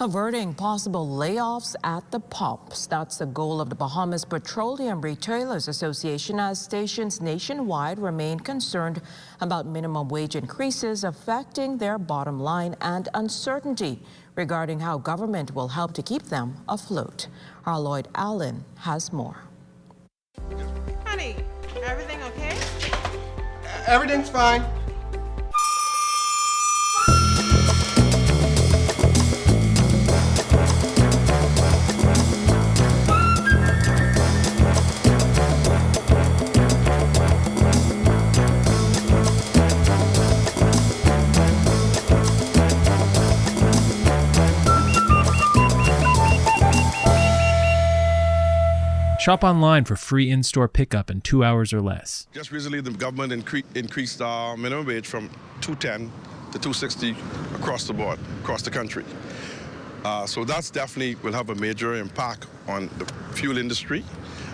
Averting possible layoffs at the pumps. That's the goal of the Bahamas Petroleum Retailers Association as stations nationwide remain concerned about minimum wage increases affecting their bottom line and uncertainty regarding how government will help to keep them afloat. Our Lloyd Allen has more. Honey, everything okay? Everything's fine. Shop online for free in-store pickup in 2 hours or less. Just recently, the government increased our minimum wage from $2.10 to $2.60 across the board, across the country. So that's definitely will have a major impact on the fuel industry.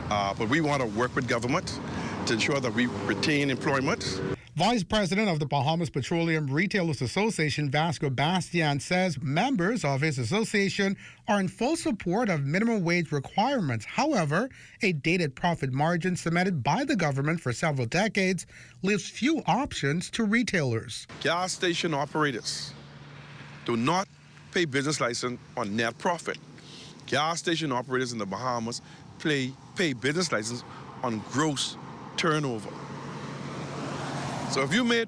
But we want to work with government to ensure that we retain employment. Vice President of the Bahamas Petroleum Retailers Association, Vasco Bastian, says members of his association are in full support of minimum wage requirements. However, a dated profit margin cemented by the government for several decades leaves few options to retailers. Gas station operators do not pay business license on net profit. Gas station operators in the Bahamas pay business license on gross turnover. So if you made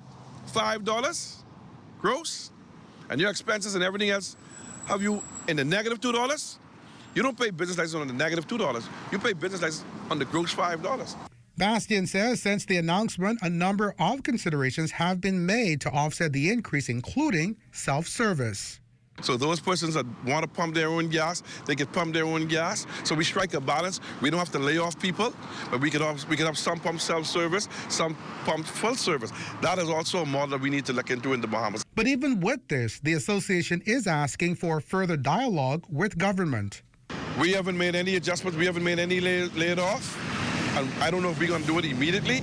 $5 gross and your expenses and everything else have you in the negative $2, you don't pay business license on the negative $2. You pay business license on the gross $5. Bastian says since the announcement, a number of considerations have been made to offset the increase, including self-service. So those persons that want to pump their own gas, they can pump their own gas. So we strike a balance. We don't have to lay off people, but we could have some pump self-service, some pump full service. That is also a model that we need to look into in the Bahamas. But even with this, the association is asking for further dialogue with government. We haven't made any adjustments. We haven't made any laid off. And I don't know if we're going to do it immediately,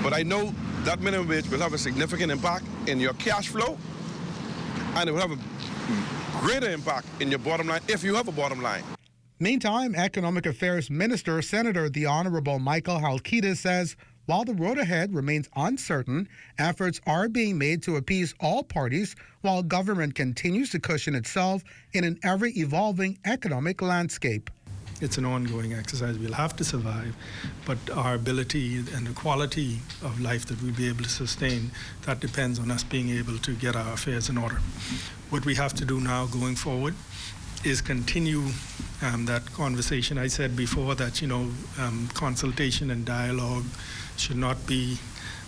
but I know that minimum wage will have a significant impact in your cash flow, and it will have a greater impact in your bottom line if you have a bottom line. Meantime, Economic Affairs Minister Senator the Honorable Michael Halkitis says while the road ahead remains uncertain, efforts are being made to appease all parties while government continues to cushion itself in an ever-evolving economic landscape. It's an ongoing exercise. We'll have to survive, but our ability and the quality of life that we'll be able to sustain, that depends on us being able to get our affairs in order. What we have to do now going forward is continue that conversation. I said before that, consultation and dialogue should not be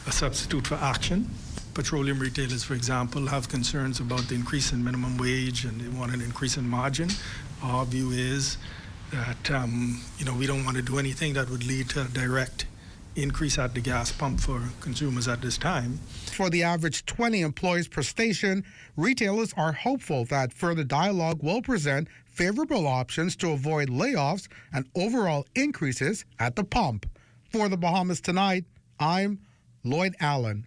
a substitute for action. Petroleum retailers, for example, have concerns about the increase in minimum wage and they want an increase in margin. Our view is that we don't want to do anything that would lead to a direct increase at the gas pump for consumers at this time. For the average 20 employees per station, retailers are hopeful that further dialogue will present favorable options to avoid layoffs and overall increases at the pump. For the Bahamas Tonight, I'm Lloyd Allen.